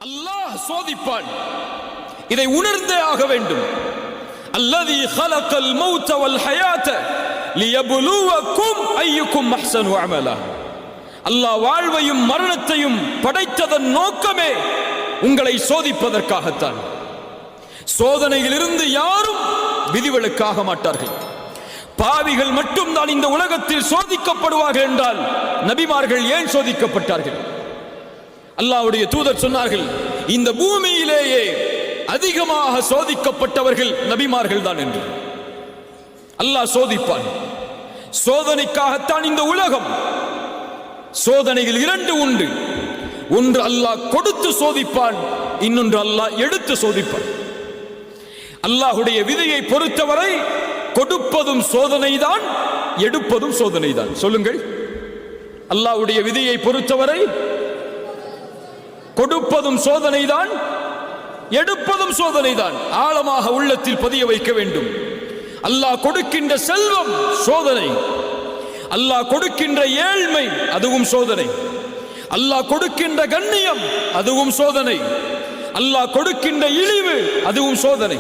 அல்லாஹ் சோதிப்பான். இதை உணர்ந்தே ஆக வேண்டும். அல்லதி خلقல் மௌத வல் ஹயாத லியப்லுவக்கும் அய்யுக்கும் அஹ்ஸனு அமலா. அல்லாஹ் வாழ்வையும் மரணத்தையும் படைத்ததன் நோக்கமே உங்களை சோதிப்பதற்காகத்தான். சோதனையிலிருந்து யாரும் விதிவிலக்காக மாட்டார்கள். பாவிகள் மட்டும் தான் இந்த உலகத்தில் சோதிக்கப்படுவார்கள் என்றால் நபிமார்கள் ஏன் சோதிக்கப்பட்டார்கள்? அல்லாஹ்வுடைய தூதர் சொன்னார்கள், இந்த பூமியிலேயே அதிகமாக சோதிக்கப்பட்டவர்கள் நபிமார்கள் தான் என்று. அல்லாஹ் சோதிப்பான். சோதனைக்காகத்தான் இந்த உலகம். சோதனைகள் இரண்டு உண்டு. ஒன்று அல்லாஹ் கொடுத்து சோதிப்பான், இன்னொன்று அல்லாஹ் எடுத்து சோதிப்பான். அல்லாஹ்வுடைய விதியை பொறுத்தவரை கொடுப்பதும் சோதனைதான், எடுப்பதும் சோதனைதான். சொல்லுங்கள், அல்லாஹ்வுடைய விதியை பொறுத்தவரை கொடுப்பதும் சோதனைதான், எடுப்பதும் சோதனைதான். ஆழமாக உள்ளத்தில் பதிய வைக்க வேண்டும். அல்லாஹ் கொடுக்கின்ற செல்வம் சோதனை, அல்லாஹ் கொடுக்கின்ற ஏழ்மை அதுவும் சோதனை, அல்லாஹ் கொடுக்கின்ற கண்ணியம் அதுவும் சோதனை, அல்லாஹ் கொடுக்கின்ற இழிவு அதுவும் சோதனை,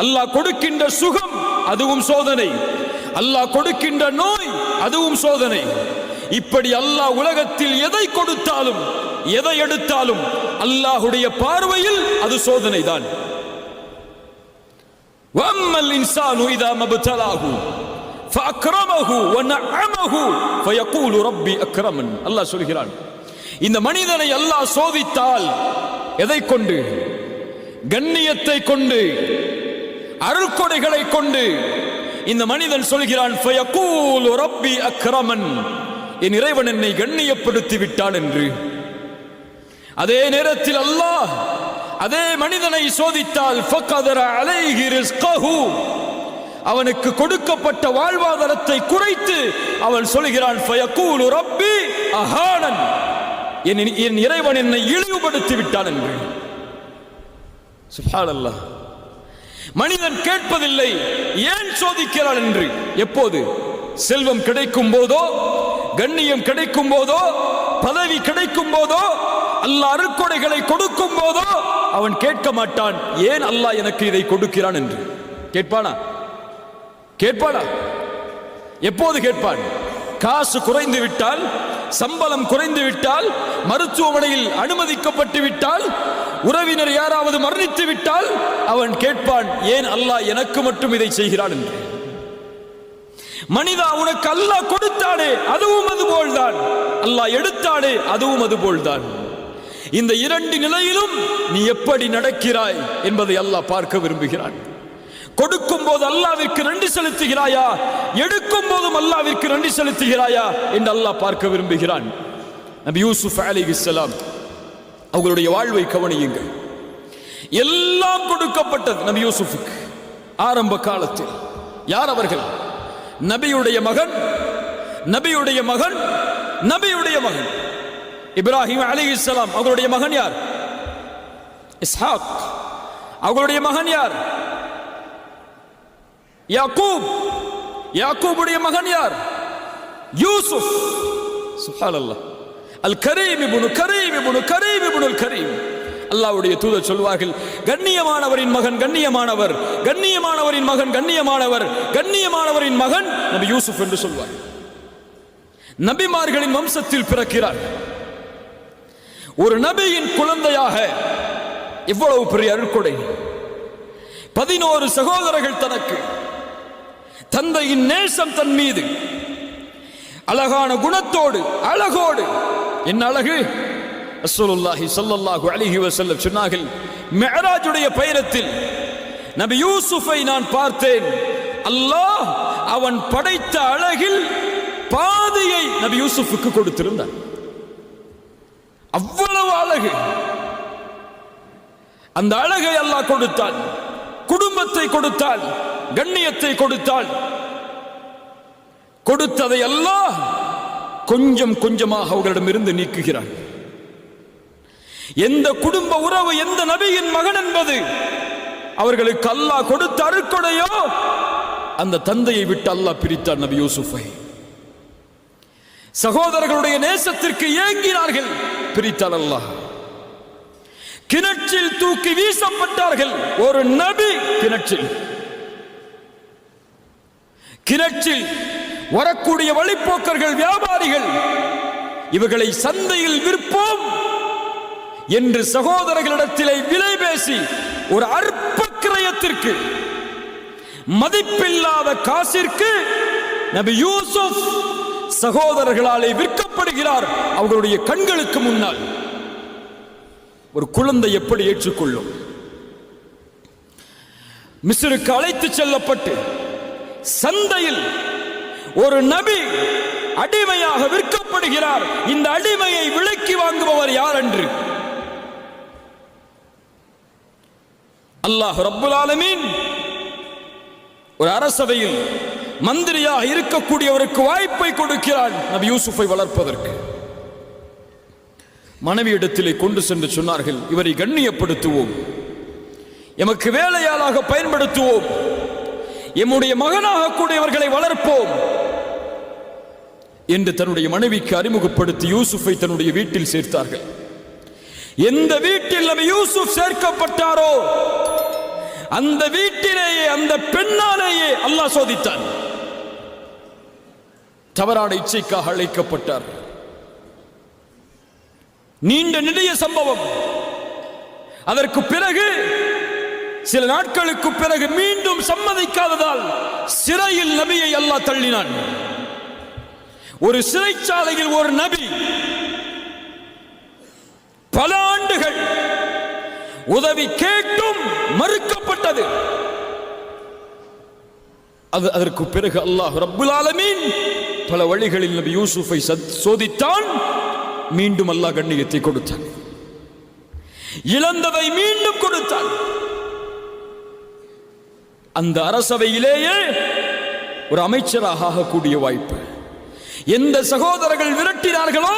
அல்லாஹ் கொடுக்கின்ற சுகம் அதுவும் சோதனை, அல்லாஹ் கொடுக்கின்ற நோய் அதுவும் சோதனை. இப்படி அல்லாஹ் உலகத்தில் எதை கொடுத்தாலும் எதை எடுத்தாலும் அல்லாஹ்வுடைய பார்வையில் அது சோதனை தான். வம்மல் இன்சானு இதா மப்தலாஹு ஃபஅக்ரமஹு வநஅமஹு ஃபயகூலு ரப்பி அக்ரமன். அல்லாஹ் சொல்கிறான், இந்த மனிதனை அல்லாஹ் சோதித்தால் எதை கொண்டு? கண்ணியத்தை கொண்டு, அருள்கொடைகளை கொண்டு. இந்த மனிதன் சொல்கிறான், ஃபயகூலு ரப்பி அக்ரமன், என் இறைவன் என்னை கண்ணியப்படுத்தி விட்டான் என்று. அதே நேரத்தில் அல்லாஹ் அதே மனிதனை சோதித்தால் ஃபகதர அலைஹி ரிஸ்கஹு, அவனுக்கு கொடுக்கப்பட்ட வாழ்வாதாரத்தை குறைத்து அவன் சொல்கிறான், ஃபயகூலு ரப்பி அஹானன், என் இறைவன் என்னை இழிவுபடுத்தி விட்டான் என்று. சுப்ஹானல்லாஹ். மனிதன் கேட்பதில்லை ஏன் சோதிக்கிறான் என்று. எப்போது? செல்வம் கிடைக்கும் போதோ, கண்ணியம் கிடைக்கும் போதோ, பதவி கிடைக்கும் போதோ, அல்லாஹ் அருட்கொடைகளை கொடுக்கும் போதோ அவன் கேட்க மாட்டான், ஏன் அல்லாஹ் எனக்கு இதை கொடுக்கிறான் என்று. கேட்பானா? கேட்பானா? எப்போது கேட்பான்? காசு குறைந்து விட்டால், சம்பளம் குறைந்து விட்டால், மருத்துவமனையில் அனுமதிக்கப்பட்டு விட்டால், உறவினர் யாராவது மரணித்து விட்டால் அவன் கேட்பான், ஏன் அல்லாஹ் எனக்கு மட்டும் இதை செய்கிறான் என்று. மனிதா, உனக்கு அல்லாஹ் கொடுத்தானே அதுவும் அதுபோல்தான், அல்லாஹ் எடுத்தானே அதுவும் அதுபோல்தான். இந்த இரண்டு நிலையிலும் நீ எப்படி நடக்கிறாய் என்பதை அல்லாஹ் பார்க்க விரும்புகிறான். கொடுக்கும் போது அல்லாஹ்விற்கு நன்றி செலுத்துகிறாயா, எடுக்கும் போதும் அல்லாஹ்விற்கு நன்றி செலுத்துகிறாயா என்று அல்லாஹ் பார்க்க விரும்புகிறான். நபி யூசுப் அலைஹிஸ்ஸலாம் அவர்களுடைய வாழ்வை கவனியுங்கள். எல்லாம் கொடுக்கப்பட்டது நபி யூசுஃபுக்கு ஆரம்ப காலத்தில். யார் அவர்கள்? நபியுடைய மகன், நபியுடைய மகன், நபியுடைய மகன் இப்ராஹிம் அலைஹிஸ்ஸலாம். அவர்களுடைய மகன் யார்? இஸ்ஹாக். அவர்களுடைய மகன் யார்? யாக்கூப். யாக்கூபுடைய மகன் யார்? யூசுப். சுப்ஹானல்லாஹ். அல் கரீம் இப்னு கரீம் இப்னு கரீம் இப்னு அல் கரீம். அல்லாஹ்வுடைய தூதர் சொல்வார்கள், கண்ணியமானவரின் மகன் கண்ணியமானவர், கண்ணியமானவரின் மகன் கண்ணியமானவர், கண்ணியமானவரின் மகன் நபி யூசுப் என்று சொல்வார். நபிமார்களின் வம்சத்தில் பிறக்கிறார். ஒரு நபியின் குழந்தையாக இவ்வளவு பெரிய அருட்கொடை. 11 சகோதரர்கள் தனக்கு. தந்தையின் நேசம் தன் மீது, அழகான குணத்தோடு, அழகோடு. என்ன அழகு! ரசூலுல்லாஹி ஸல்லல்லாஹு அலைஹி வஸல்லம் சொன்னார்கள், மிஅராஜுடைய பயணத்தில் நபி யூசுஃபை நான் பார்த்தேன். அல்லாஹ் அவன் படைத்த அழகில் பாதியை நபி யூசுஃபுக்கு கொடுத்திருந்தார். அவ்வளவு அழகு. அந்த அழகை அல்லாஹ் கொடுத்தான். குடும்பத்தை கொடுத்தால், கண்ணியத்தை கொடுத்தால், கொடுத்ததை அல்லாஹ் கொஞ்சம் கொஞ்சமாக அவர்களிடமிருந்து நீக்குகிறான். எந்த குடும்ப உறவு, எந்த நபியின் மகன் என்பது அவர்களுக்கு அல்லாஹ் கொடுத்த அருட்கொடையோ அந்த தந்தையை விட்டு அல்லாஹ் பிரித்தார் நபி யூசுஃபை. சகோதரர்களுடைய நேசத்திற்கு ஏங்கினார்கள், பிரித்தார் அல்லாஹ். கிணற்றில் தூக்கி வீசப்பட்டார்கள். ஒரு நபி கிணற்றில் வரக்கூடிய வழிப்போக்கர்கள், வியாபாரிகள் இவர்களை சந்தையில் விற்போம் என்று சகோதரர்களிடத்திலே விலை பேசி ஒரு அற்ப கிரயத்திற்கு, மதிப்பில்லாத காசிற்கு நபி யூசுப் சகோதரர்களாலே விற்கப்படுகிறார். அவர்களுடைய கண்களுக்கு முன்னால் ஒரு குழந்தை எப்படி ஏற்றுக்கொள்ளும்? மிஸ்ருக்கு அழைத்து செல்லப்பட்டு சந்தையில் ஒரு நபி அடிமையாக விற்கப்படுகிறார். இந்த அடிமையை விலைக்கு வாங்குபவர் யார் என்று அல்லாஹ் ரப்புல் ஆலமீன் ஒரு அரசவையில் மந்திரியாக இருக்கக்கூடியவருக்கு வாய்ப்பை கொடுக்கிறான் நபி யூசுஃபை வளர்ப்பதற்கு. மனைவியிடத்திலே கொண்டு சென்று சொன்னார்கள், இவரை கண்ணியப்படுத்துவோம், எமக்கு வேலையாளாக பயன்படுத்துவோம், எம்முடைய மகனாக கூடியவர்களை வளர்ப்போம் என்று தன்னுடைய மனைவிக்கு அறிமுகப்படுத்தி யூசுஃபை தன்னுடைய வீட்டில் சேர்த்தார்கள். எந்த வீட்டில் நபி யூசுப் சேர்க்கப்பட்டாரோ அந்த வீட்டிலேயே அந்த பெண்ணாலேயே அல்லாஹ் சோதித்தான். தவறான இச்சைக்காக அழைக்கப்பட்டார். நீண்ட நெடிய சம்பவம். அதற்கு பிறகு சில நாட்களுக்கு பிறகு மீண்டும் சம்மதிக்காததால் சிறையில் நபியை அல்லாஹ் தள்ளினான். ஒரு சிறைச்சாலையில் ஒரு நபி பல ஆண்டுகள் உதவி கேட்டும் மறுக்கப்பட்டது. அதற்கு பிறகு அல்லாஹ் ரப்புல் ஆலமீன் பல வழிகளில் நபி யூசுஃபை சோதித்தான். மீண்டும் அல்லாஹ் கண்ணியத்தை கொடுத்தான். இழந்ததை மீண்டும் கொடுத்தான். அந்த அரசவையிலேயே ஒரு அமைச்சராக ஆகக்கூடிய வாய்ப்பு. எந்த சகோதரர்கள் விரட்டினார்களோ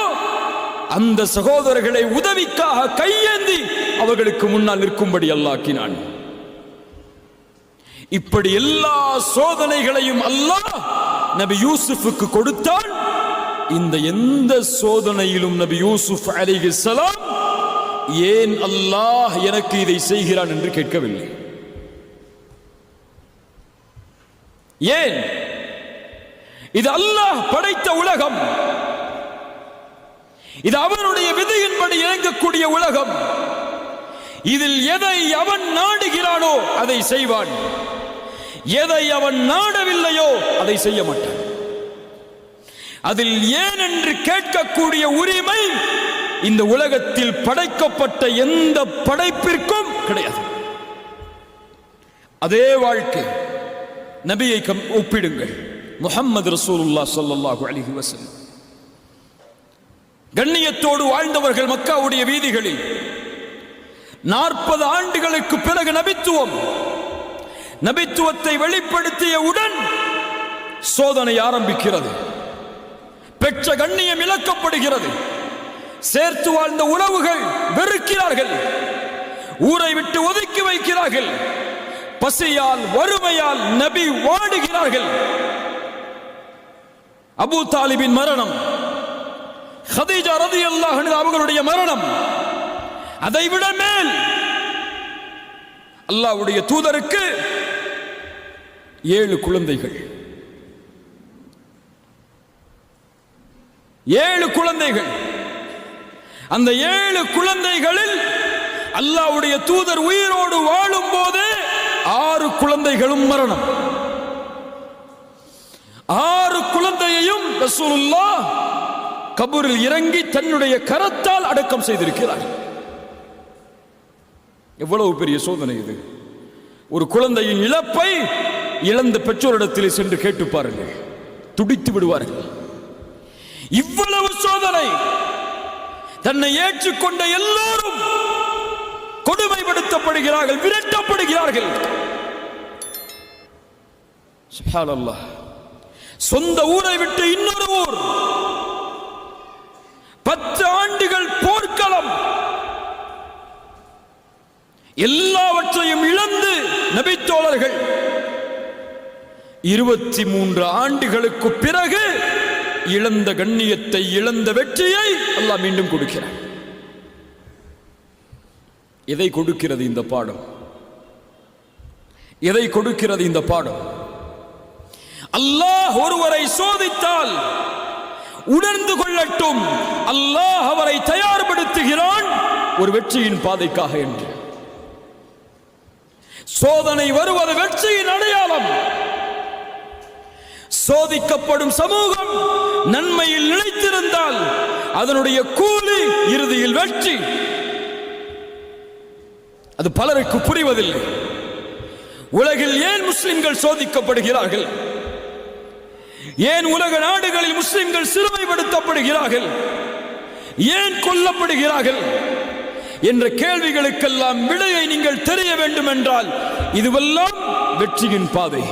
அந்த சகோதரர்களை உதவிக்காக கையேந்தி அவர்களுக்கு முன்னால் நிற்கும்படி அல்லாஹ்க்கினான். இப்படி எல்லா சோதனைகளையும் அல்லாஹ் நபி யூசுஃபுக்கு கொடுத்தான். இந்த எந்த சோதனையிலும் நபி யூசுப் அலைஹிஸ்ஸலாம் ஏன் அல்லாஹ் எனக்கு இதை செய்கிறான் என்று கேட்கவில்லை. ஏன்? இது அல்லாஹ் படைத்த உலகம், இது அவனுடைய விதியின்படி இறங்கக்கூடிய உலகம். இதில் எதை அவன் நாடுகிறானோ அதை செய்வான், எதை அவன் நாடவில்லையோ அதை செய்ய மாட்டான். அதில் ஏன் என்று கேட்கக்கூடிய உரிமை இந்த உலகத்தில் படைக்கப்பட்ட எந்த படைப்பிற்கும் கிடையாது. அதே வாழ்க்கை நபியை ஒப்பிடுங்கள். முஹம்மது ரசூலுல்லாஹ் ஸல்லல்லாஹு அலைஹி வஸல்லம் கண்ணியத்தோடு வாழ்ந்தவர்கள். மக்காவுடைய வீதிகளில் 40 ஆண்டுகளுக்கு பிறகு நபித்துவத்தை வெளிப்படுத்தியவுடன் சோதனை ஆரம்பிக்கிறது. பெற்ற கண்ணியம் இழக்கப்படுகிறது. சேர்த்து வாழ்ந்த உறவுகள் வெறுக்கிறார்கள், ஊரை விட்டு ஒதுக்கி வைக்கிறார்கள். பசியால் வறுமையால் நபி வாடுகிறார்கள். அபூ தாலிபின் மரணம், ஹதீஜா ரலியல்லாஹு அன்ஹா அவர்களுடைய மரணம், அதைவிட மேல் அல்லாஹ்வுடைய தூதருக்கு 7 குழந்தைகள். 7 குழந்தைகள். அந்த 7 குழந்தைகளில் அல்லாஹ்வுடைய தூதர் உயிரோடு வாழும் போது 6 குழந்தைகளும் மரணம். 6 குழந்தையையும் ரசூலுல்லாஹ் கபூரில் இறங்கி தன்னுடைய கரத்தால் அடக்கம் செய்திருக்கிறார். எவ்வளவு பெரிய சோதனை இது! ஒரு குழந்தையின் இழப்பை இழந்த பெற்றோரிடத்தில் சென்று கேட்டு பாருங்கள், துடித்து விடுவார்கள். இவ்வளவு சோதனை. தன்னை ஏற்றுக்கொண்ட எல்லோரும் கொடுமைப்படுத்தப்படுகிறார்கள், விரட்டப்படுகிறார்கள். சுப்ஹானல்லாஹ். சொந்த ஊரை விட்டு இன்னொரு ஊர், 10 ஆண்டுகள் போர்க்களம், எல்லாவற்றையும் இழந்து நபித்தோழர்கள் 23 ஆண்டுகளுக்கு பிறகு இழந்த கண்ணியத்தை, இழந்த வெற்றியை அல்லாஹ் மீண்டும் கொடுக்கிறார். எதை கொடுக்கிறது இந்த பாடம்? எதை கொடுக்கிறது இந்த பாடம்? அல்லாஹ் ஒருவரை சோதித்தால் உணர்ந்து கொள்ளட்டும், அல்லாஹ் அவரை தயார்படுத்துகிறான் ஒரு வெற்றியின் பாதைக்காக என்று. சோதனை வருவது வெற்றியின் அடையாளம். சோதிக்கப்படும் சமூகம் நன்மையில் நிலைத்திருந்தால் அதனுடைய கூலி இறுதியில் வெற்றி. அது பலருக்கு புரிவதில்லை. உலகில் ஏன் முஸ்லிம்கள் சோதிக்கப்படுகிறார்கள்? ஏன் உலக நாடுகளில் முஸ்லிம்கள் சிறுமைப்படுத்தப்படுகிறார்கள்? ஏன் கொல்லப்படுகிறார்கள் என்ற கேள்விகளுக்கெல்லாம் விடையை நீங்கள் தெரிய வேண்டும் என்றால் இதுவெல்லாம் வெற்றியின் பாதை.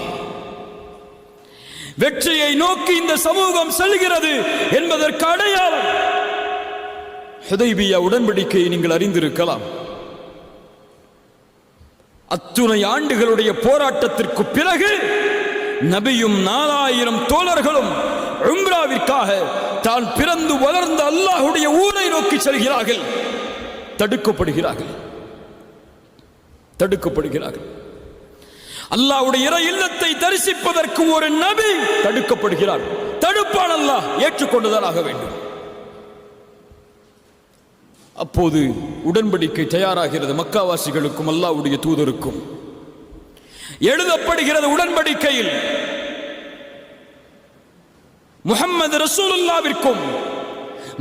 வெற்றியை நோக்கி இந்த சமூகம் செல்கிறது என்பதற்கு அடையாளம் ஹுதைபியா உடன்படிக்கையை நீங்கள் அறிந்திருக்கலாம். அத்துணை ஆண்டுகளுடைய போராட்டத்திற்கு பிறகு நபியும் 4000 தோழர்களும் உம்ராவிற்காக தான் பிறந்து வளர்ந்த அல்லாஹ்வுடைய ஊரை நோக்கி செல்கிறார்கள். தடுக்கப்படுகிறார்கள். அல்லாஹ்வுடைய இறை இல்லத்தை தரிசிப்பதற்கு ஒரு நபி தடுக்கப்படுகிறார். தடுப்பான் அல்லாஹ், ஏற்றுக்கொண்டுதான் ஆக வேண்டும். அப்போது உடன்படிக்கை தயாராகிறது. மக்காவாசிகளுக்கும் அல்லாஹ்வுடைய தூதருக்கும் எழுதப்படுகிறது. உடன்படிக்கையில் முஹம்மது ரசூலுல்லாஹ்விற்கும்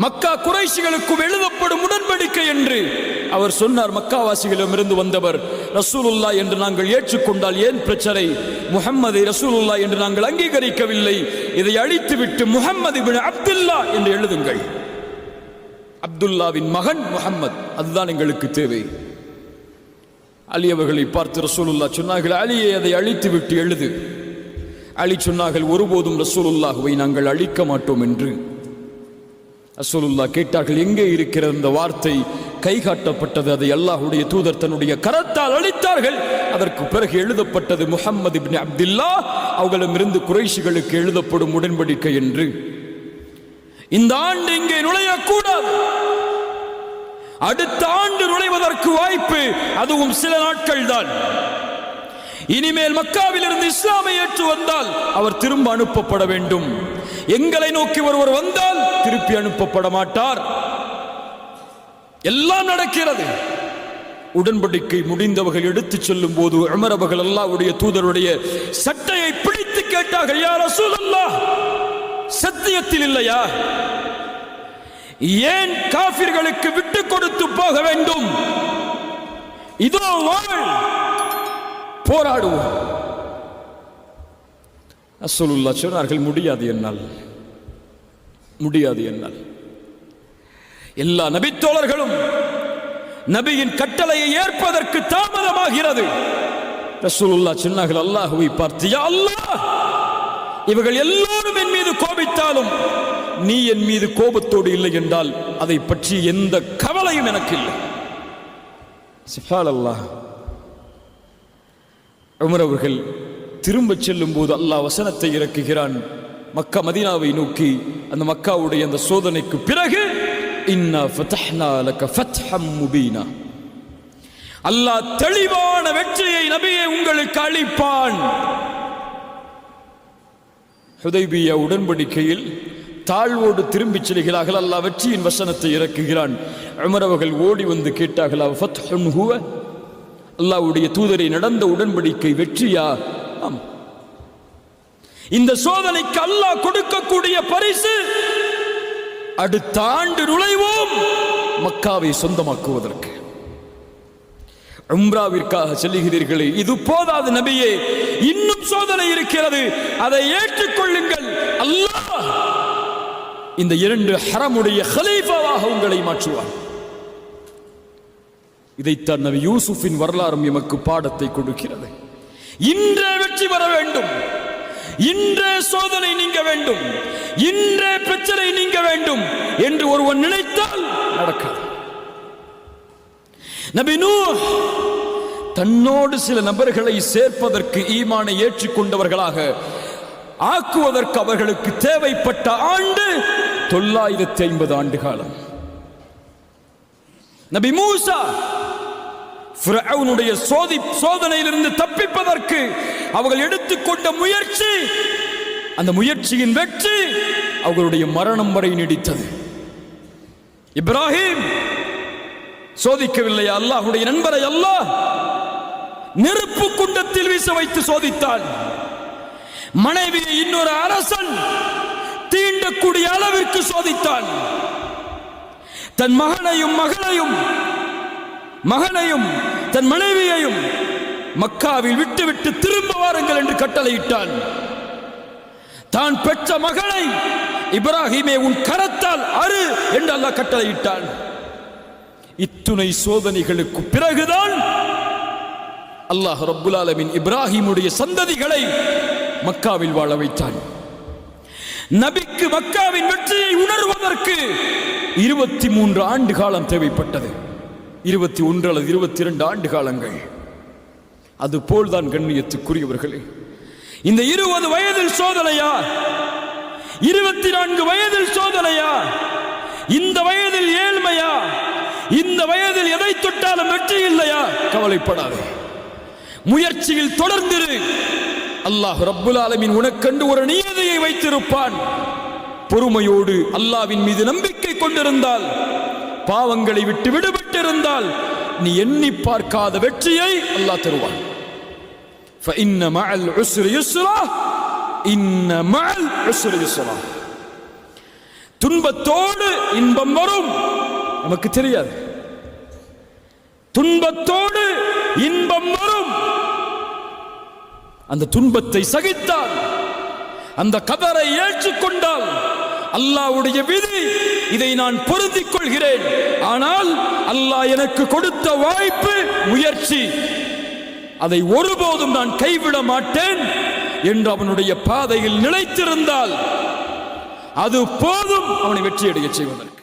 மக்கா குறைஷிகளுக்கும் எழுதப்படும் உடன்படிக்கை என்று அவர் சொன்னார். மக்காவாசிகளிடமிருந்து வந்தவர் ரசூலுல்லாஹ் என்று நாங்கள் ஏற்றுக்கொண்டால் ஏன் பிரச்சனை? முஹம்மதை ரசூலுல்லாஹ் என்று நாங்கள் அங்கீகரிக்கவில்லை. இதை அழித்துவிட்டு முஹம்மது இப்னு அப்துல்லாஹ் என்று எழுதுங்கள். அப்துல்லாவின் மகன் முஹம்மது, அதுதான் எங்களுக்கு தேவை. அலி அவர்களை பார்த்து ரசூலுல்லாஹ் சொன்னார்கள், அலியை அதை அழித்துவிட்டு எழுது. அலி சொன்னார்கள், ஒருபோதும் ரசூலுல்லாஹ்வை நாங்கள் அழிக்க மாட்டோம் என்று. ரசூலுல்லாஹ் கேட்டார்கள், எங்கே இருக்கிற இந்த வார்த்தை? கை காட்டப்பட்டது. அதை அல்லாஹ்வுடைய தூதர் தன்னுடைய கரத்தால் அழித்தார்கள். அதற்கு பிறகு எழுதப்பட்டது முஹம்மது இப்னு அப்துல்லாஹ், அவர்களிடமிருந்து குறைஷிகளுக்கு எழுதப்படும் உடன்படிக்கை என்று. இந்த ஆண்டு இங்கே நுழையக்கூடாது. அடுத்த ஆண்டு நுழைவதற்கு வாய்ப்பு, அதுவும் சில நாட்கள் தான். இனிமேல் மக்காவில் இருந்து இஸ்லாமை ஏற்று வந்தால் அவர் திரும்ப அனுப்பப்பட வேண்டும். எங்களை நோக்கி ஒருவர் வந்தால் திருப்பி அனுப்பப்பட மாட்டார். எல்லாம் நடக்கிறது. உடன்படிக்கை முடிந்தவர்கள் எடுத்துச் செல்லும் போது உமர் அவர்கள் அல்லாஹ்வுடைய தூதருடைய சட்டையை பிடித்து கேட்டார்கள், யா ரசூலல்லாஹ், சத்தியத்தில் இல்லையா? ஏன் காஃபிர்களுக்கு விட்டு கொடுத்து போக வேண்டும்? இதோ வாழ், போராடுவோம். ரசூலுல்லாஹ் சொன்னார்கள், முடியாது என்னால், முடியாது என்னால். எல்லா நபித்தோழர்களும் நபியின் கட்டளையை ஏற்பதற்கு தாமதமாகிறது. ரசூலுல்லாஹ் சொன்னார்கள், அல்லாஹ்வை பார்த்து, யா அல்லாஹ், இவர்கள் எல்லோரும் என் மீது கோபித்தாலும் நீ என் மீது கோபத்தோடு இல்லை என்றால் அதை பற்றி எந்த கவலையும் எனக்கு இல்லை. சுப்ஹானல்லாஹ். உமர் அவர்கள் திரும்ப செல்லும் போது அல்லாஹ் வசனத்தை இறக்குகிறான். மக்கா மதீனாவை நோக்கி. அந்த மக்காவுடைய அந்த சோதனைக்கு பிறகு இன்னா ஃபதஹ்னா லக ஃபத்ஹம் முபீனா, அல்லாஹ் தெளிவான வெற்றியை நபியே உங்களுக்கு அளிப்பான். ஹுதைபியா உடன்படிக்கையில் தாழ்வோடு திரும்பிச் செல்கிறார்கள். அல்லாஹ் வெற்றியின் வசனத்தை இறக்குகிறான். உமர் அவர்கள் ஓடி வந்து கேட்டார்கள், ஃபத்ஹுன் ஹுவ, அல்லாஹ்வுடைய தூதரை நடந்த உடன்படிக்கை வெற்றியா? ஆம். இந்த சோதனைக்கு அல்லாஹ் கொடுக்கக்கூடிய பரிசு அடுத்த ஆண்டு நுழைவோம் மக்காவை சொந்தமாக்குவதற்கு. உம்ராவிற்காக செல்லுகிறீர்களே, இது போதாது நபியே, இன்னும் சோதனை இருக்கிறது, அதை ஏற்றுக்கொள்ளுங்கள். அல்லாஹ் இந்த 2 ஹரமுடைய ஹலீஃபாவாக உங்களை மாற்றுவார். இதைத்தான் நபி யூசுஃபின் வரலாறும் எமக்கு பாடத்தை கொடுக்கிறது. இன்றே வெற்றி பெற வேண்டும், இன்றே சோதனை நீங்க வேண்டும், இன்றே பிரச்சனை நீங்க வேண்டும் என்று ஒருவன் நினைத்தால் நடக்காது. நபி நூஹ் தன்னோடு சில நபர்களை சேர்ப்பதற்கு, ஈமானை ஏற்றுக்கொண்டவர்களாக ஆக்குவதற்கு அவர்களுக்கு தேவைப்பட்ட ஆண்டு 950 ஆண்டு காலம். நபி மூசா ஃபிரௌனுடைய சோதனையிலிருந்து தப்பிப்பதற்கு அவர்கள் எடுத்துக்கொண்ட முயற்சி, அந்த முயற்சியின் வெற்றி அவர்களுடைய மரணம் வரை நீடித்தது. இப்ராஹிம் சோதிக்கவில்லையா அல்லாஹ்வுடைய நண்பரை? அல்லாஹ் நெருப்பு குண்டத்தில் வீச வைத்து சோதித்தான். மனைவியை இன்னொரு அரசன் தீண்டக்கூடிய அளவிற்கு சோதித்தான். தன் மகனையும் தன் மனைவியையும் மக்காவில் விட்டுவிட்டு திரும்ப வாருங்கள் என்று கட்டளையிட்டான். தான் பெற்ற மகளை இப்ராஹிமே உன் கரத்தால் அறு என்று அல்லாஹ் கட்டளையிட்டான். இத்துணை சோதனைகளுக்கு பிறகுதான் அல்லாஹ் ரப்புல் ஆலமீன் இப்ராஹிமுடைய சந்ததிகளை மக்காவில் வாழ வைத்தான். நபிக்கு மக்காவின் வெற்றியை உணர்வதற்கு 23 ஆண்டு காலம் தேவைப்பட்டது. 21 அல்லது 22 ஆண்டு காலங்கள். அதுபோல்தான் கண்ணியத்துக்குரியவர்களே, இந்த 20 வயதில் சோதனையா, 24 வயதில் சோதனையா, இந்த வயதில் ஏழ்மையா, இந்த வயதில் எதை தொட்டாலும் வெற்றி இல்லையா? கவலைப்படாதே, முயற்சியில் தொடர்ந்திரு. அல்லாஹ் ரப்புல் ஆலமீன் உனக்கென்று ஒரு நியதியை வைத்திருப்பான். பொறுமையோடு அல்லாஹ்வின் மீது நம்பிக்கை கொண்டிருந்தால், பாவங்களை விட்டு விடுபட்டிருந்தால், நீ எண்ணி பார்க்காத வெற்றியை அல்லாஹ் தருவான். فإن مع العسر يسرا إن مع العسر يسرا. துன்பத்தோடு இன்பம் வரும், நமக்கு தெரியாது. துன்பத்தோடு இன்பம் வரும். அந்த துன்பத்தை சகித்தால், அந்த கதரை ஏற்றுக்கொண்டால், அல்லாஹ்வுடைய விதி, இதை நான் பொருந்திக் கொள்கிறேன், ஆனால் அல்லாஹ் எனக்கு கொடுத்த வாய்ப்பு, முயற்சி, அதை ஒருபோதும் நான் கைவிட மாட்டேன் என்று அவனுடைய பாதையில் நிலைத்திருந்தால் அது போதும் அவனை வெற்றியடைய செய்வதற்கு.